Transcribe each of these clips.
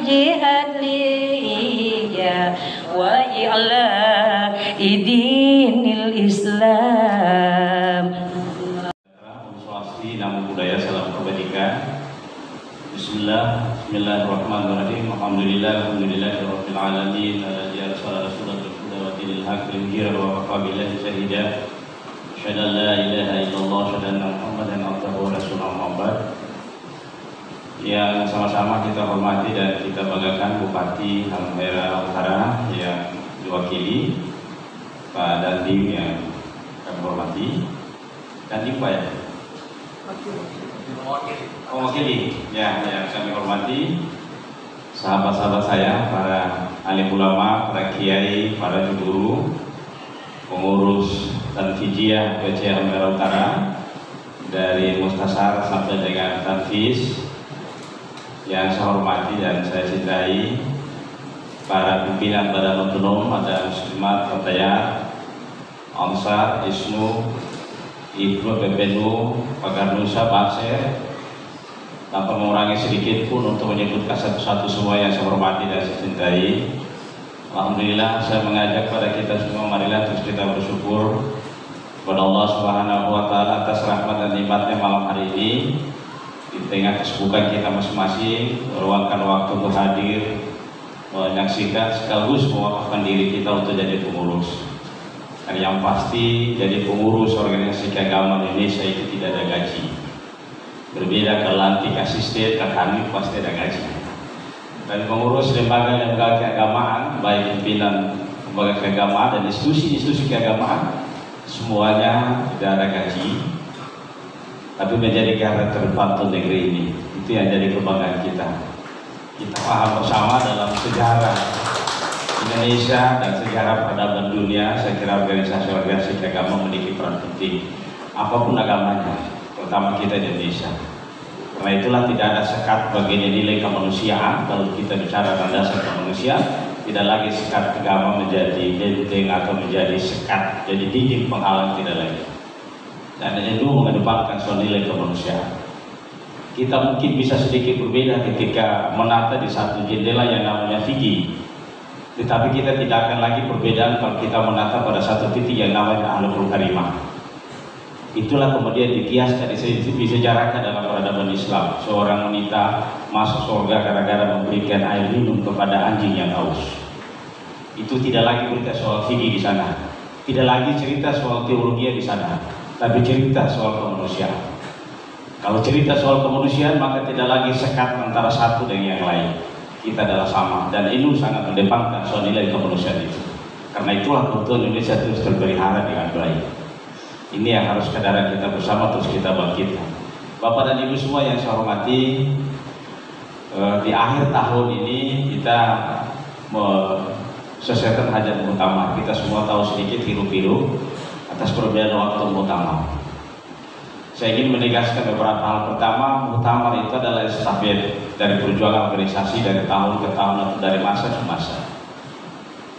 jihad liya wa i'la idinil Islam. Swastiastu, namo buddhaya, salam kebajikan. Bismillahirrahmanirrahim. Alhamdulillahirabbil alamin. Alladzi arsala rasulahu bil huda wa dinil haqqi liyudhhirahu wa kafa billahi shahida. Asyhadu an la ilaha illallah wa asyhadu anna Muhammadan abduhu wa rasuluhu, amma ba'd. Yang sama-sama kita hormati dan kita banggakan Bupati Halmahera Utara yang diwakili Pak Dandim yang kami hormati. Dandim Pak ya? Mewakili ya, yang kami hormati sahabat-sahabat saya, para alim ulama, para kiai, para guru, pengurus Tanfidiyah PC Halmahera Utara, dari Mustasar sampai dengan Tanfiz, yang saya hormati dan saya cintai, para pimpinan Badan Otonom, ada Muslimat, Fatayat, Ansar, Isnu, Ibnu, PPNU, Pagar Nusa, Bakser, tanpa mengurangi sedikit pun untuk menyebutkan satu-satu semua yang saya hormati dan saya cintai. Alhamdulillah, saya mengajak pada kita semua, marilah terus kita bersyukur kepada Allah Subhanahu wa Ta'ala atas rahmat dan nikmatnya malam hari ini. Di tengah kesibukan kita masing-masing, meluangkan waktu untuk hadir, menyaksikan sekaligus mewakafkan diri kita untuk jadi pengurus. Dan yang pasti, jadi pengurus organisasi keagamaan Indonesia itu tidak ada gaji. Berbeda kalau lantik asisten, kami pasti ada gaji. Dan pengurus lembaga-lembaga keagamaan, baik pimpinan lembaga keagamaan dan institusi-institusi keagamaan, semuanya tidak ada gaji, tapi menjadi garda terdepan untuk negeri ini. Itu yang jadi kebanggaan kita. Kita paham bersama dalam sejarah Indonesia dan sejarah peradaban dunia, saya kira organisasi-organisasi keagamaan memiliki peran penting, apapun agamanya, terutama kita di Indonesia. Karena itulah tidak ada sekat bagi nilai kemanusiaan. Kalau kita bicara tentang dasar kemanusiaan, tidak lagi sekat agama menjadi benteng atau menjadi sekat, jadi dinding penghalang, tidak lagi. Dan itu mengedepankan soal nilai kemanusiaan. Kita mungkin bisa sedikit berbeda ketika menata di satu jendela yang namanya fikih, tetapi kita tidak akan lagi perbedaan kalau kita menata pada satu titik yang namanya Ahlul Karimah. Itulah kemudian dikiaskan, disejarahkan dalam peradaban Islam. Seorang wanita masuk surga gara-gara memberikan air minum kepada anjing yang haus. Itu tidak lagi berita soal fikih di sana, tidak lagi cerita soal teologi di sana, tapi cerita soal kemanusiaan. Kalau cerita soal kemanusiaan, maka tidak lagi sekat antara satu dengan yang lain. Kita adalah sama, dan ini sangat mendepankan soal nilai kemanusiaan itu. Karena itulah kebetulan Indonesia terus terpelihara dengan baik. Ini yang harus kesadaran kita bersama terus kita bangkitkan. Bapak dan Ibu semua yang saya hormati, di akhir tahun ini kita selesaikan hajat muktamar. Kita semua tahu sedikit hirup-hirup atas perbedaan waktu muktamar. Saya ingin menegaskan beberapa hal. Pertama, muktamar itu adalah estafet dari perjuangan organisasi dari tahun ke tahun atau dari masa ke masa.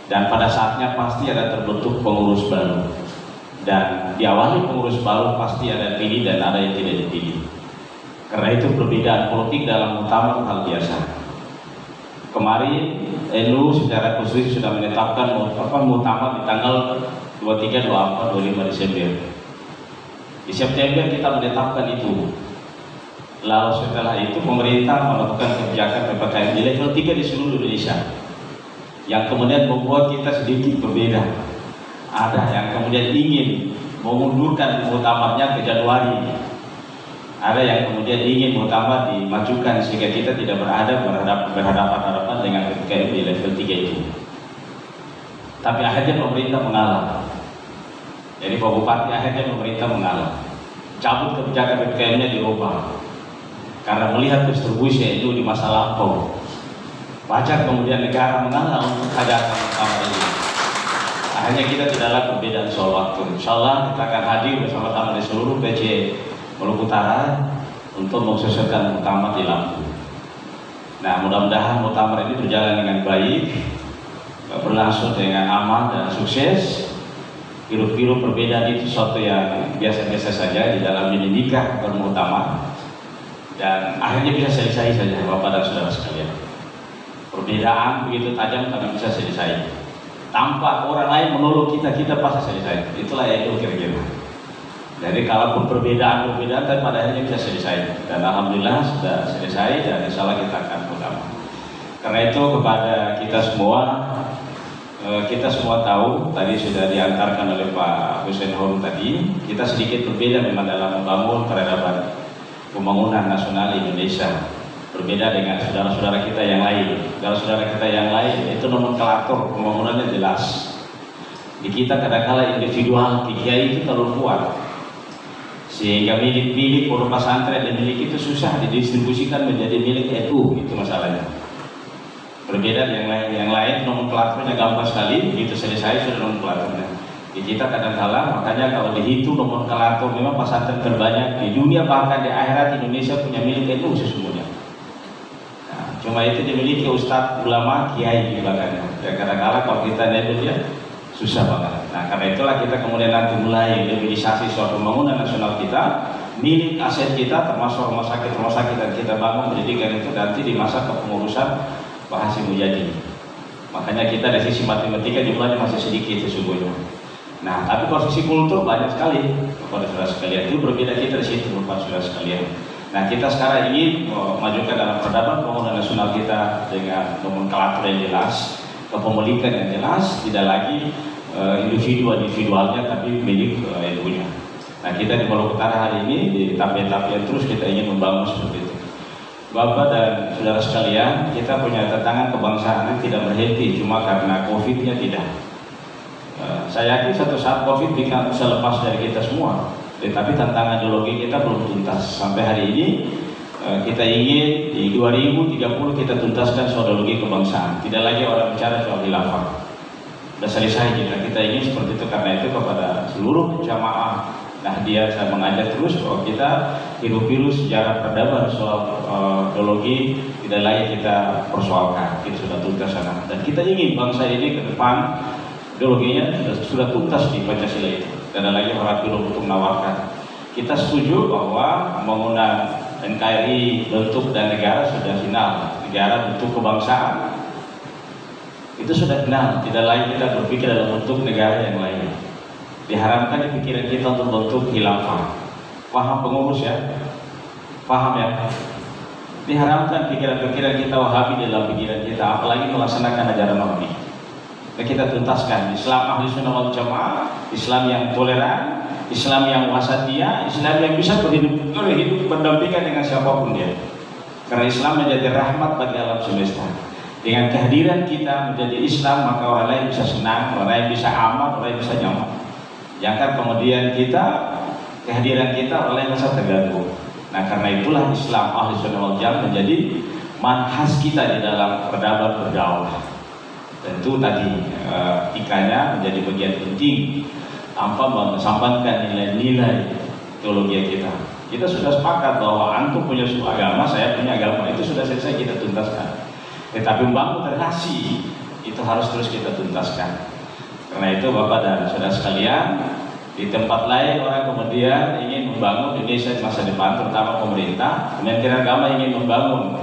Dan pada saatnya pasti ada terbentuk pengurus baru. Dan diawali pengurus baru pasti ada pilih dan ada yang tidak dipilih. Karena itu perbedaan politik dalam muktamar hal biasa. Kemarin NU secara khusus sudah menetapkan muktamar di tanggal 23, 24, 25 Desember. Di September kita menetapkan itu. Lalu setelah itu pemerintah melakukan kebijakan PPKM di level 3 di seluruh Indonesia, yang kemudian membuat kita sedikit berbeda. Ada yang kemudian ingin memundurkan muktamarnya ke Januari. Ada yang kemudian ingin muktamar dimajukan sehingga kita tidak berhadapan-hadapan dengan PPKM di level 3 itu. Tapi akhirnya pemerintah mengalah. Jadi Pak Bupati akhirnya pemerintah mengalah. Cabut kebijakan PPKM-nya dirubah. Karena melihat distribusi itu di masa lampau. Wajar kemudian negara mengalah untuk hajatan muktamar ini. Akhirnya kita tidaklah perbedaan soal waktu. Insya Allah kita akan hadir bersama-sama di seluruh PC Maluku Utara untuk mensukseskan muktamar di Lampung. Nah, mudah-mudahan muktamar ini berjalan dengan baik, berlangsung dengan aman dan sukses. Hirup-hirup perbedaan itu sesuatu yang biasa-biasa saja di dalam nikah bermuktamar, dan akhirnya bisa selesai saja Bapak dan Saudara sekalian. perbedaan begitu tajam karena bisa selesai. Tanpa orang lain menolong kita pasti selesai. Itulah yang itu kira-kira. Jadi kalaupun perbedaan tapi pada akhirnya bisa selesai. Dan alhamdulillah sudah selesai dan insya Allah kita akan bersama. Karena itu kepada kita semua tahu tadi sudah diantarkan oleh Pak Hussein Hor tadi, kita sedikit berbeda memang dalam membangun peradaban pembangunan nasional Indonesia. Berbeda dengan saudara-saudara kita yang lain. Saudara-saudara kita yang lain itu nomenklatur pembangunannya jelas. Di kita kadang-kala individual kiai itu terlalu kuat, sehingga milik pondok pesantren dan milik itu susah didistribusikan menjadi milik NU, itu masalahnya. Berbeda yang lain nomenklaturnya gampang sekali, begitu selesai sudah nomenklaturnya. Di kita kadang-kala, makanya kalau dihitung nomenklatur memang pesantren terbanyak di dunia, bahkan di akhirat Indonesia punya milik NU sesungguhnya. Cuma itu dimiliki ustadz, ulama, kiai di belakangnya. Dan kadang-kadang kalau kita nyebut dia susah banget. Nah karena itulah kita kemudian nanti mulai mobilisasi suatu pembangunan nasional kita, milik aset kita termasuk rumah sakit yang kita bangun pendidikan itu nanti di masa kepengurusan Pak Hasyim Mujadi. Makanya kita dari sisi matematika jumlahnya masih sedikit sesungguhnya. Nah tapi kalau sisi kultur banyak sekali kepada saudara sekalian. Itu berbeda kita di situ Bapak saudara sekalian. Nah kita sekarang ingin memajukan dalam peradaban pembangunan nasional kita dengan nomenklatur yang jelas, kepemilikan yang jelas, tidak lagi individualnya tapi milik NU-nya. Nah kita di Maluku Utara hari ini di tahap-tahap yang terus kita ingin membangun seperti itu. Bapak dan saudara sekalian, kita punya tantangan kebangsaan yang tidak berhenti cuma karena COVID-nya tidak. Saya yakin satu saat COVID bisa lepas dari kita semua. Tetapi tantangan ideologi kita belum tuntas. Sampai hari ini kita ingin di 2030 kita tuntaskan soal ideologi kebangsaan. Tidak lagi orang bicara soal khilafah. Sudah selesai kita ingin seperti itu. Karena itu kepada seluruh jamaah Nahdiyah saya mengajak terus bahwa kita hidup sejarah peradaban soal ideologi tidak lagi kita persoalkan. Kita sudah tuntas sana. Dan kita ingin bangsa ini ke depan ideologinya sudah tuntas di Pancasila itu. Tidak ada lagi orang dulu untuk menawarkan. Kita setuju bahwa pembangunan NKRI bentuk dan negara sudah final. Negara bentuk kebangsaan itu sudah final. Tidak lagi kita berpikir dalam bentuk negara yang lain. Diharapkan di pikiran kita untuk bentuk khilafah. Paham pengurus ya? Paham ya? Diharapkan pikiran-pikiran kita Wahabi dalam pikiran kita, apalagi melaksanakan ajaran Nabi. Dan kita tuntaskan Islam ahli sunnah wal jamaah, Islam yang toleran, Islam yang wasatiyah, Islam yang bisa berhidup berdampingan dengan siapapun dia. Karena Islam menjadi rahmat bagi alam semesta. Dengan kehadiran kita menjadi Islam, maka orang lain bisa senang, orang lain bisa aman, orang lain bisa nyaman. Jangan kemudian kehadiran kita orang lain merasa terganggu. Nah karena itulah Islam ahli sunnah wal jamaah menjadi manhaj kita di dalam peradaban berdakwah. Tentu tadi etikanya menjadi bagian penting tanpa mengesampingkan nilai-nilai teologi kita. Kita sudah sepakat bahwa antum punya suatu agama, saya punya agama, itu sudah selesai kita tuntaskan. Tetapi membangun relasi itu harus terus kita tuntaskan. Karena itu Bapak dan saudara sekalian, di tempat lain orang kemudian ingin membangun Indonesia di masa depan, terutama pemerintah, Kementerian Agama ingin membangun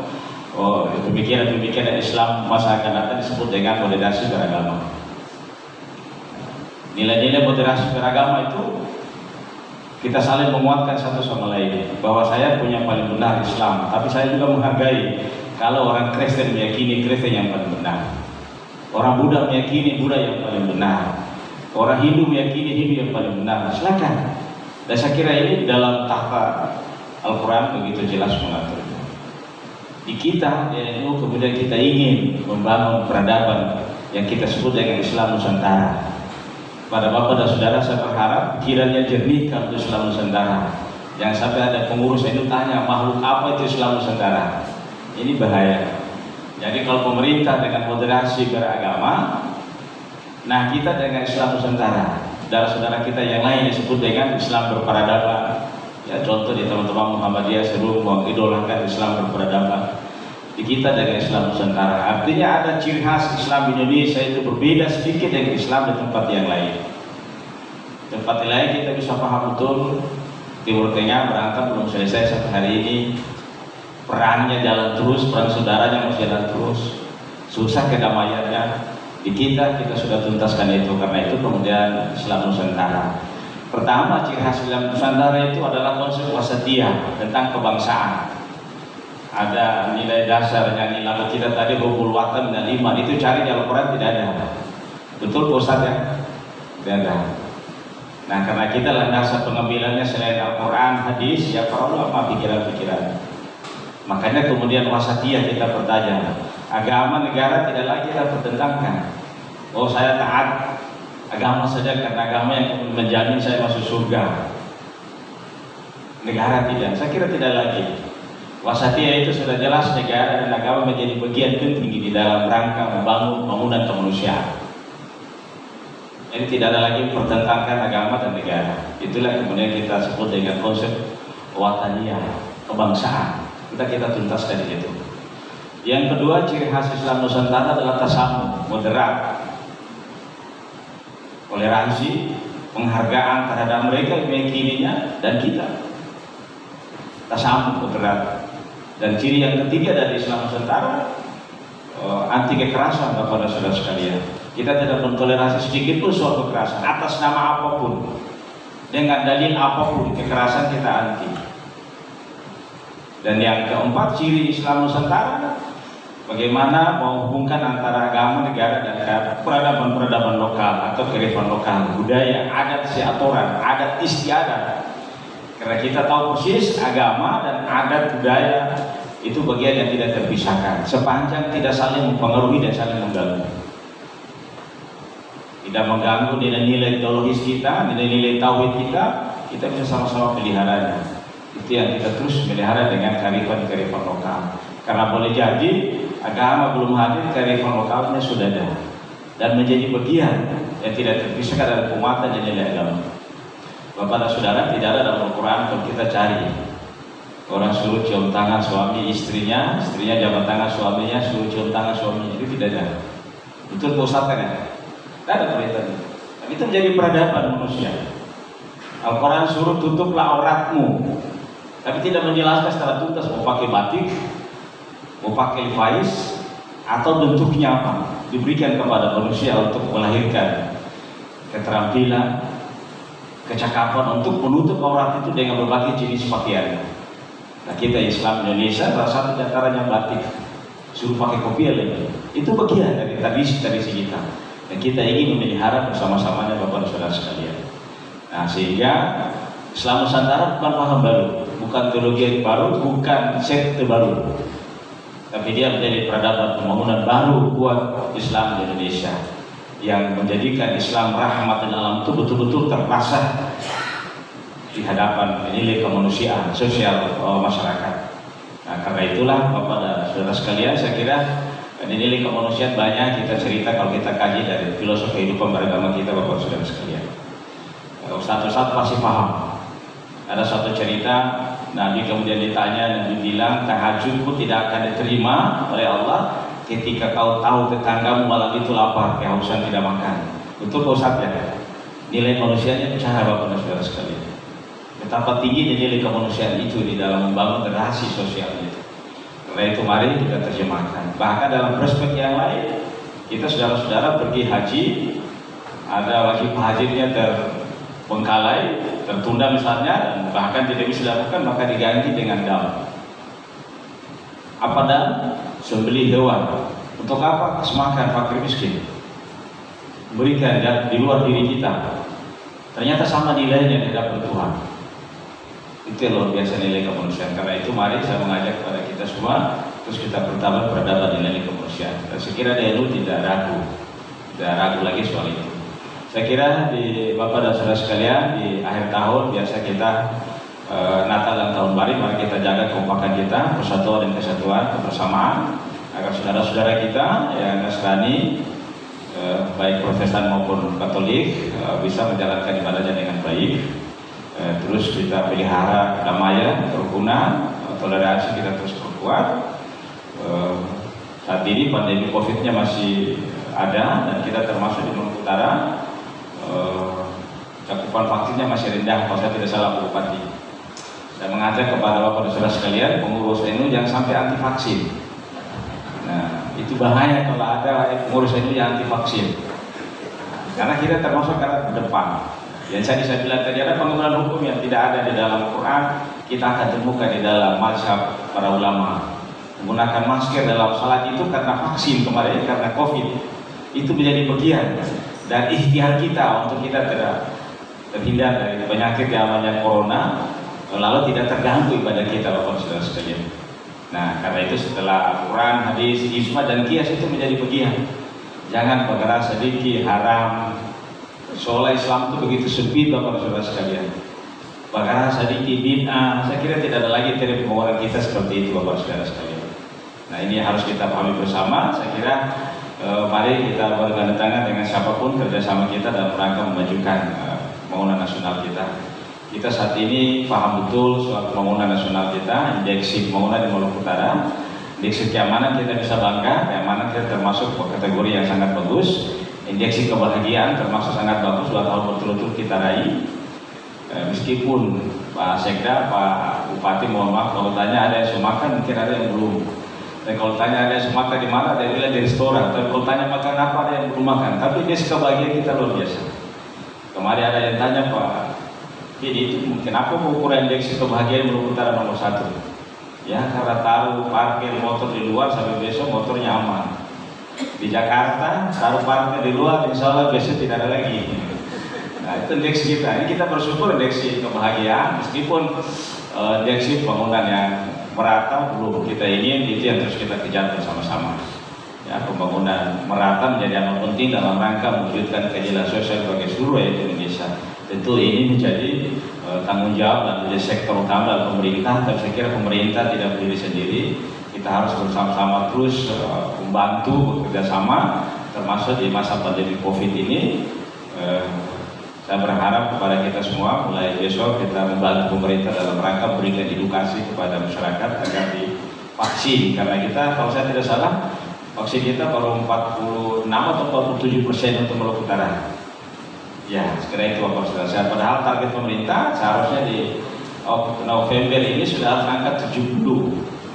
pemikiran-pemikiran Islam masa akan datang disebut dengan moderasi beragama. Nilai-nilai moderasi beragama itu kita saling menguatkan satu sama lain. Bahwa saya punya paling benar Islam, tapi saya juga menghargai kalau orang Kristen meyakini Kristen yang paling benar, orang Buddha meyakini Buddha yang paling benar, orang Hindu meyakini Hindu yang paling benar. Silakan. Dan saya kira ini dalam tahta Al-Quran begitu jelas mengatur. Di kita, yaitu kemudian kita ingin membangun peradaban yang kita sebut dengan Islam Nusantara. Pada Bapak dan Saudara saya berharap pikirannya jernih untuk Islam Nusantara. Jangan sampai ada pengurus itu tanya makhluk apa itu Islam Nusantara. Ini bahaya. Jadi kalau pemerintah dengan moderasi beragama, nah kita dengan Islam Nusantara. Saudara-saudara kita yang lain disebut dengan Islam berperadaban. Ya, contoh di teman-teman Muhammadiyah sebelum mengidolakan Islam berperadaban. Di kita dengan Islam Nusantara. Artinya ada ciri khas Islam Indonesia itu berbeda sedikit dengan Islam di tempat yang lain. Tempat lain kita bisa paham betul. Timur Tengah berantem belum selesai sampai hari ini. Perangnya jalan terus, perang saudaranya masih jalan terus. susah kedamaiannya. Di kita sudah tuntaskan itu. Karena itu kemudian Islam Nusantara. Pertama, ciri khas Islam Nusantara itu adalah konsep wasatiyah tentang kebangsaan. Ada nilai dasar yang nilai kita tadi hubul watan dan iman, itu cari di Al-Quran tidak ada. Betul Pak Ustaz ya? Tidak ada. Nah, karena kita landasan pengambilannya selain Al-Quran, hadis, ya para ulama pikiran-pikiran. Makanya kemudian wasatiyah kita bertanya, agama negara tidak lagi kita pertentangkan. Oh, saya taat agama saja karena agama yang menjamin saya masuk surga. Negara tidak, saya kira tidak lagi. Wasatiyah itu sudah jelas negara dan agama menjadi bagian penting di dalam rangka membangun bangunan kemanusiaan. Jadi tidak ada lagi pertentangkan agama dan negara. Itulah kemudian kita sebut dengan konsep wataniyah, kebangsaan. Kita tuntaskan di situ. Yang kedua, ciri khas Islam Nusantara adalah tasamuh, moderat, toleransi, penghargaan terhadap mereka yang meyakininya dan kita. Tasamuh, moderat. Dan ciri yang ketiga dari Islam Nusantara, anti kekerasan, Bapak dan Saudara sekalian. Kita tidak mentoleransi sedikit pun suatu kekerasan atas nama apapun, dengan dalil apapun, kekerasan kita anti. Dan yang keempat, ciri Islam Nusantara, bagaimana menghubungkan antara agama, negara, dan peradaban-peradaban lokal atau kearifan lokal, budaya, adat, aturan, adat istiadat. Karena kita tahu persis agama dan adat budaya itu bagian yang tidak terpisahkan, sepanjang tidak saling mempengaruhi dan saling mengganggu. Tidak mengganggu nilai-nilai teologis kita, nilai-nilai tauhid kita bisa sama-sama peliharanya. Itu yang kita terus melihara dengan kearifan-kearifan lokal. Karena boleh jadi agama belum hadir, kearifan lokalnya sudah ada dan menjadi bagian yang tidak terpisahkan dari penguatan dan nilai agama. Bapak dan Saudara, tidak ada dalam Al-Quran kalau kita cari orang suruh cium tangan suami istrinya, istrinya jabat tangan suaminya, suruh cium tangan suaminya, itu tidak ada. Itu pusat kan ya? Tidak ada perintahnya. Dan itu menjadi peradaban manusia. Al-Quran suruh tutuplah auratmu, tapi tidak menjelaskan secara tuntas mau pakai batik, mau pakai faiz, atau bentuknya apa. Diberikan kepada manusia untuk melahirkan keterampilan, kecakapan untuk menutup aurat itu dengan berbagai jenis pakaian. Nah, kita Islam Indonesia salah satu di antaranya batik, suruh pakai kopiah lagi. Itu bagian dari tradisi kita. Dan kita ingin memelihara bersama-samanya Bapak dan Saudara sekalian. Nah, sehingga Islam Nusantara bukan paham baru, bukan teologi yang baru, bukan sekte baru, tapi dia menjadi peradaban pembangunan baru buat Islam di Indonesia, yang menjadikan Islam rahmat dan alam itu betul-betul terpasang di hadapan nilai kemanusiaan sosial masyarakat. Nah, karena itulah Bapak dan Saudara sekalian, saya kira nilai kemanusiaan banyak kita cerita kalau kita kaji dari filosofi kehidupan beragama kita Bapak dan Saudara sekalian. Ustaz-ustaz pasti paham. Ada suatu cerita, Nabi kemudian ditanya, Nabi bilang, tahajudku tidak akan diterima oleh Allah ketika kau tahu tetanggamu malam itu lapar, kehausan, tidak makan. Betul Pak Ustaz ya? Nilai manusianya bicara Bapak dan Saudara sekalian. Betapa tinggi nilai kemanusiaan itu di dalam membangun relasi sosial itu. Karena itu mari kita terjemahkan. Bahkan dalam perspektif yang lain, kita saudara-saudara pergi haji, ada wajib hajinya terbengkalai, tertunda misalnya, dan bahkan tidak bisa dilakukan, maka diganti dengan dam. Apa dam? Sembelih hewan. Untuk apa? Semakan fakir miskin. Berikan di luar diri kita. Ternyata sama nilainya di hadapan Tuhan. Itu yang luar biasa nilai kemanusiaan. Karena itu mari saya mengajak kepada kita semua, terus kita bertambah peradaban nilai kemanusiaan. Dan saya kira DNU tidak ragu lagi soal itu. Saya kira di Bapak dan Saudara sekalian, di akhir tahun biasa kita Natal dan Tahun Baru, mari kita jaga kekompakan kita, persatuan dan kesatuan, kebersamaan, agar saudara-saudara kita yang Nasrani, baik Protestan maupun Katolik, bisa menjalankan ibadahnya dengan baik. Terus kita pelihara kedamaian, kerukunan, toleransi kita terus perkuat. Saat ini pandemi COVID-nya masih ada dan kita termasuk di Maluku Utara, cakupan vaksinnya masih rendah, kalau saya tidak salah Pak Bupati. Saya mengajak kepada Bapak dan Saudara sekalian, pengurus NU jangan sampai anti vaksin. Nah, Itu bahaya kalau ada pengurus NU yang anti vaksin. Karena kita termasuk karena depan. Yang saya bilang tadi ada pengumuman hukum yang tidak ada di dalam Quran, kita akan temukan di dalam mazhab para ulama. Menggunakan masker dalam salat itu karena vaksin kemarin, karena COVID. Itu menjadi bagian dan ikhtiar kita untuk kita terhindar dari penyakit yang namanya corona, lalu tidak terganggu ibadah kita, Bapak Saudara sekalian. Nah, karena itu setelah Al-Quran, hadis, ijma dan qiyas itu menjadi bagian. Jangan bergerak sedikit haram. Seolah Islam itu begitu sempit, Bapak Saudara sekalian. Bergerak sedikit bid'ah. Saya kira tidak ada lagi teori pembangunan kita seperti itu, Bapak Saudara sekalian. Nah, ini harus kita pahami bersama. Saya kira mari kita bergandeng tangan dengan siapapun kerjasama kita dalam rangka memajukan pembangunan nasional kita. Kita saat ini paham betul soal pembangunan nasional kita, indeksi pembangunan di Maluku Utara, indeksi keamanan kita bisa bangga, keamanan kita termasuk kategori yang sangat bagus, indeksi kebahagiaan termasuk sangat bagus, 2 tahun berturut-turut kita raih. Meskipun Pak Sekda, Pak Bupati, mohon maaf kalau tanya ada yang semakan, mungkin ada yang belum. Dan kalau tanya ada yang semakan di mana, ada yang bilang di restoran. Tapi kalau tanya makan apa, ada yang belum makan. Tapi indeks kebahagiaan kita luar biasa. Kemarin ada yang tanya, Pak, jadi itu kenapa ukuran indeks kebahagiaan Maluku Utara nomor 1? Ya, karena taruh parkir motor di luar sampai besok motornya aman. Di Jakarta taruh parkir di luar, insya Allah besok tidak ada lagi. Nah, itu indeks kita. Ini kita bersyukur indeks kebahagiaan, meskipun indeks pembangunan yang merata belum kita ingin, itu yang terus kita kejar bersama-sama. Ya, pembangunan merata menjadi amat penting dalam rangka mewujudkan keadilan sosial bagi seluruh rakyat Indonesia. Tentu ini menjadi tanggung jawab dan menjadi sektor utama dalam pemerintah. Tapi saya kira pemerintah tidak berdiri sendiri. Kita harus bersama-sama terus membantu, bekerja sama, termasuk di masa pandemi COVID ini. Saya berharap kepada kita semua mulai besok kita membantu pemerintah dalam rangka memberikan edukasi kepada masyarakat agar divaksin. Karena kita, kalau saya tidak salah, vaksin kita baru 46 atau 47% untuk Maluku Utara. Ya, sekiranya itu Bapak Saudara saya. Padahal target pemerintah seharusnya di November ini sudah angka 70.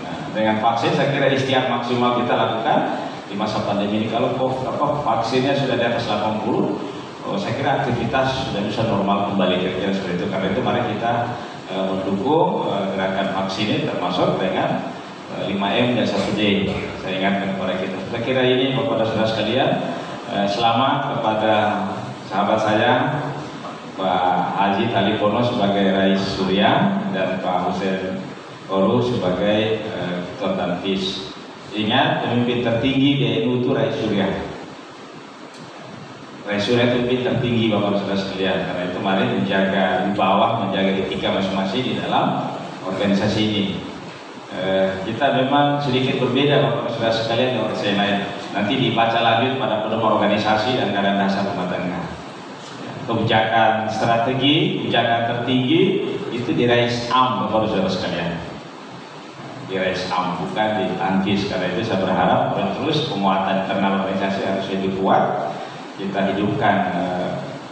Nah, dengan vaksin saya kira ikhtiar maksimal kita lakukan di masa pandemi ini. Kalau vaksinnya sudah di atas 80, saya kira aktivitas sudah bisa normal kembali, kira-kira seperti itu. Karena itu mari kita mendukung gerakan vaksin ini, termasuk dengan 5M dan 1D. Saya ingatkan kepada kita. Saya kira ini Bapak dan Saudara sekalian, selamat kepada sahabat saya Pak Haji Talipono sebagai Rais Surya dan Pak Hussein Oru sebagai Ketua Tanfis. Ingat, pemimpin tertinggi di NU itu Rais Surya. Rais Surya itu pemimpin tertinggi Bapak dan Saudara sekalian. Karena itu mari menjaga di bawah, menjaga etika masing-masing di dalam organisasi ini. Kita memang sedikit berbeda Bapak dan Saudara sekalian dengan saya lain. Nanti dibaca lanjut pada pedoman organisasi dan anggaran dasar rumah tangga. Kebijakan strategi, kebijakan tertinggi itu di Rais Am Bapak dan Saudara sekalian. Di Rais Am, bukan di Tanfis. Karena itu saya berharap terus penguatan internal organisasi harus lebih kuat. Kita hidupkan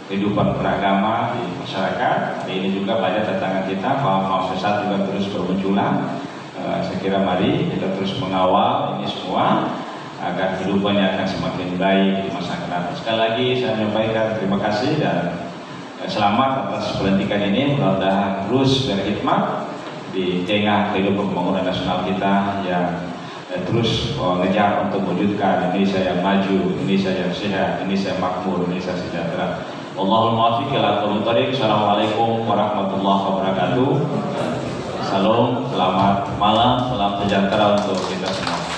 kehidupan beragama di masyarakat. Ini juga banyak tantangan kita, paham-paham sesat juga terus bermunculan. Saya kira mari kita terus mengawal ini semua agar kehidupannya akan semakin baik di masa akan datang. Sekali lagi saya menyampaikan terima kasih dan selamat atas pelantikan ini. Mudah-mudahan terus berkhidmat di tengah kehidupan pembangunan nasional kita yang terus mengejar untuk mewujudkan Indonesia yang maju, Indonesia yang sehat, Indonesia makmur, Indonesia sejahtera. Allahul muwaffiq ila aqwamit thoriq. Assalamualaikum warahmatullahi wabarakatuh. Salam, selamat malam, salam sejahtera untuk kita semua.